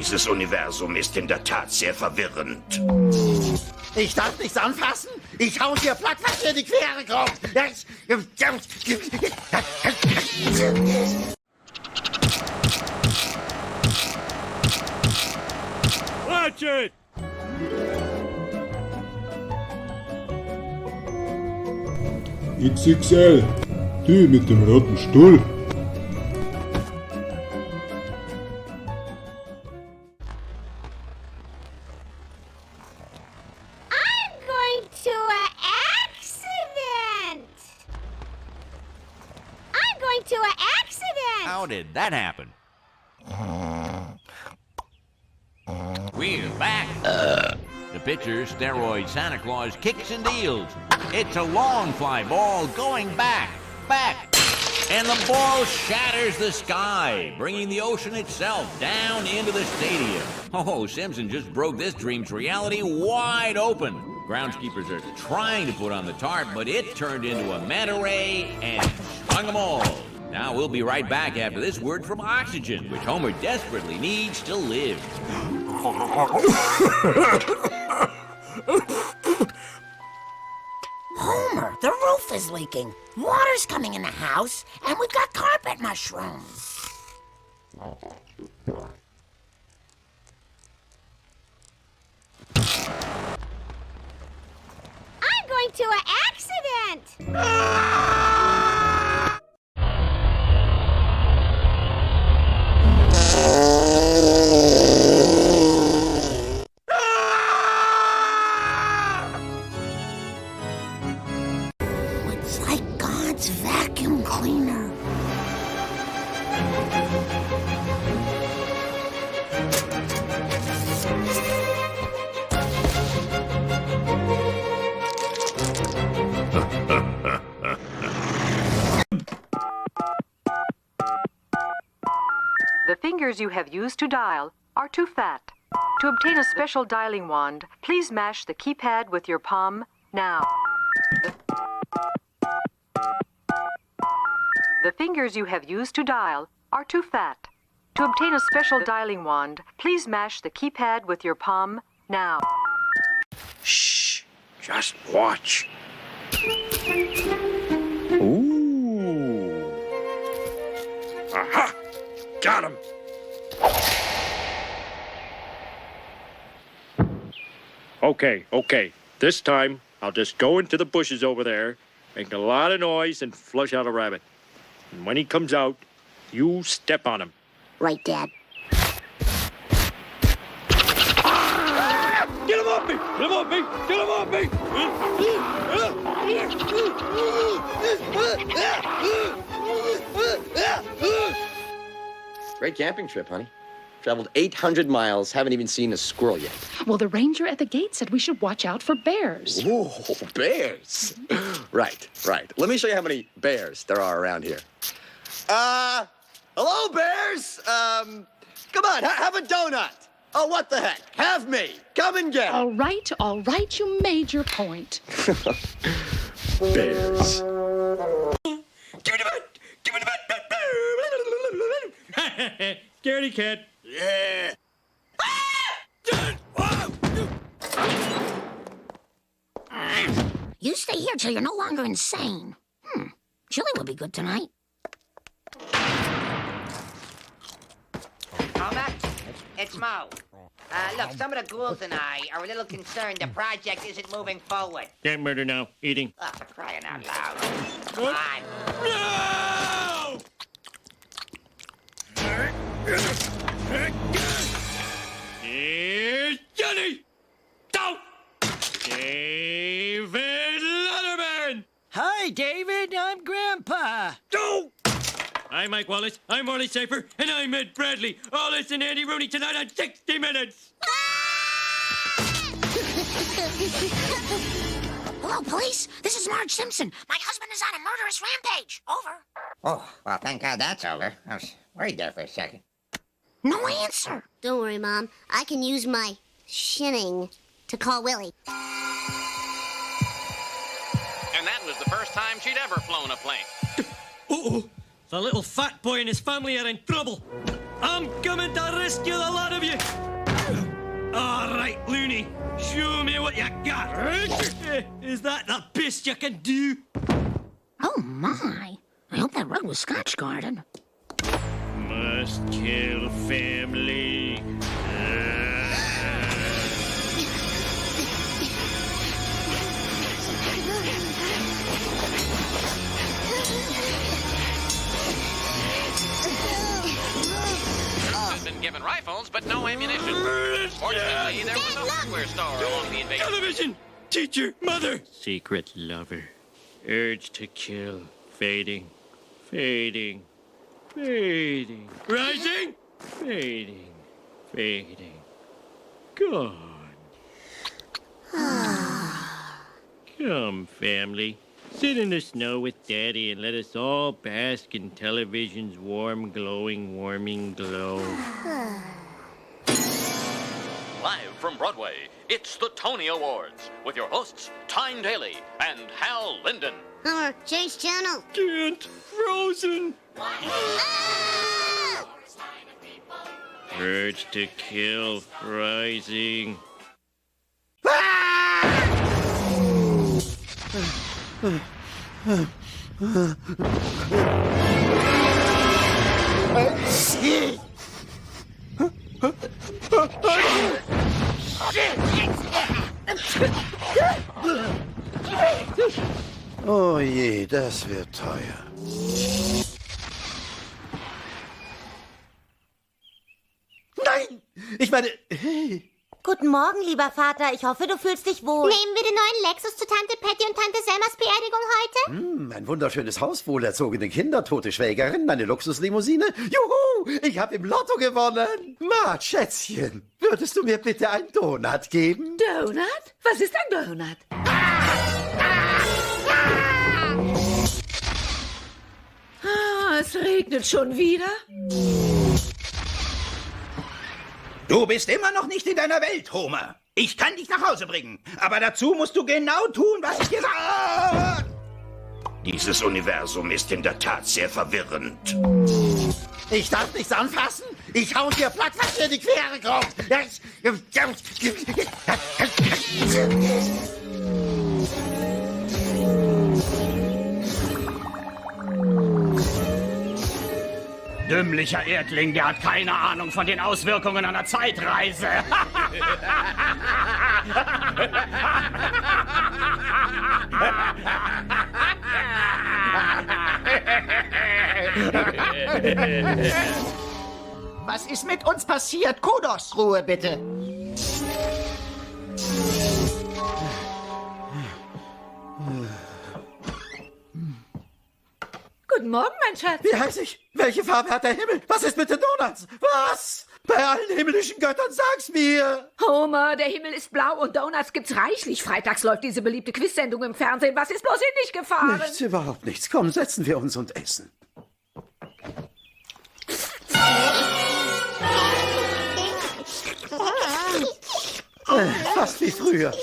Dieses Universum ist in der Tat sehr verwirrend. Ich darf nichts anfassen. Ich hau dir platt, was dir die Quere kommt. Watch it! XXL, die mit dem roten Stuhl. How did that happen? We're back. The pitcher, steroid Santa Claus, kicks and deals. It's a long fly ball going back. And the ball shatters the sky, bringing the ocean itself down into the stadium. Oh, Simpson just broke this dream's reality wide open. Groundskeepers are trying to put on the tarp, but it turned into a manta ray and stung them all. Now we'll be right back after this word from oxygen, which Homer desperately needs to live. Homer, the roof is leaking. Water's coming in the house, and we've got carpet mushrooms. I'm going to an accident! It's like God's vacuum cleaner. The fingers you have used to dial are too fat. To obtain a special dialing wand, please mash the keypad with your palm now. The fingers you have used to dial are too fat. To obtain a special dialing wand, please mash the keypad with your palm now. Shh, just watch. Ooh. Aha! Got him! Okay. This time, I'll just go into the bushes over there, make a lot of noise, and flush out a rabbit. And when he comes out, you step on him. Right, Dad. Get him off me! Get him off me! Get him off me! Great camping trip, honey. Traveled 800 miles, haven't even seen a squirrel yet. Well, the ranger at the gate said we should watch out for bears. Ooh, bears. Right. Let me show you how many bears there are around here. Hello, bears. Come on, have a donut. Oh, what the heck? Have me. Come and get it. All right, you made your point. Bears. Give me the butt! Give me the butt! Scaredy cat. Yeah. You stay here till you're no longer insane. Chili would be good tonight. Homer, it's Mo. Look, some of the ghouls and I are a little concerned the project isn't moving forward. Can't murder now. Eating. Oh, for crying out loud. Come on. No! Here's Johnny! Don't! David Letterman! Hi, David. I'm Grandpa. Don't! I'm Mike Wallace, I'm Marley Safer, and I'm Ed Bradley. All this and Andy Rooney tonight on 60 Minutes! Hello, police. This is Marge Simpson. My husband is on a murderous rampage. Over. Oh, well, thank God that's over. I was worried there for a second. No answer. Don't worry, Mom. I can use my shinning to call Willie. And that was the first time she'd ever flown a plane. Uh-oh. The little fat boy and his family are in trouble. I'm coming to rescue the lot of you. All right, Looney, show me what you got. Is that the best you can do? Oh, my. I hope that rug was Scotch Garden. Must kill family. Been given rifles, but no ammunition. Fortunately, there was a hardware store along the invasion. Television! Teacher, mother! Secret lover. Urge to kill. Fading. Fading. Fading. Rising! Fading. Fading. Gone. Come, family. Sit in the snow with Daddy and let us all bask in television's warm, glowing, warming glow. Live from Broadway, it's the Tony Awards with your hosts, Tyne Daly and Hal Linden. Homer, change channel. Can't. Frozen. Urge to kill. Rising. Oh je, das wird teuer. Nein! Ich meine, hey. Guten Morgen, lieber Vater. Ich hoffe, du fühlst dich wohl. Nehmen wir den neuen Lexus zu Tante Patty und Tante Selmas Beerdigung heute? Ein wunderschönes Haus, wohlerzogene Kinder, tote Schwägerin, eine Luxuslimousine. Juhu, ich habe im Lotto gewonnen. Marge, Schätzchen, würdest du mir bitte einen Donut geben? Donut? Was ist ein Donut? Es regnet schon wieder. Du bist immer noch nicht in deiner Welt, Homer. Ich kann dich nach Hause bringen. Aber dazu musst du genau tun, was ich dir sage. Dieses Universum ist in der Tat sehr verwirrend. Ich darf nichts anfassen. Ich hau dir plattfuß in die Quere drauf. Dümmlicher Erdling, der hat keine Ahnung von den Auswirkungen einer Zeitreise. Was ist mit uns passiert? Kudos, Ruhe bitte. Guten Morgen, mein Schatz. Wie heiß ich? Welche Farbe hat der Himmel? Was ist mit den Donuts? Was? Bei allen himmlischen Göttern, sag's mir! Homer, der Himmel ist blau und Donuts gibt's reichlich. Freitags läuft diese beliebte Quizsendung im Fernsehen. Was ist bloß in dich gefahren? Nichts, überhaupt nichts. Komm, setzen wir uns und essen. Fast wie früher.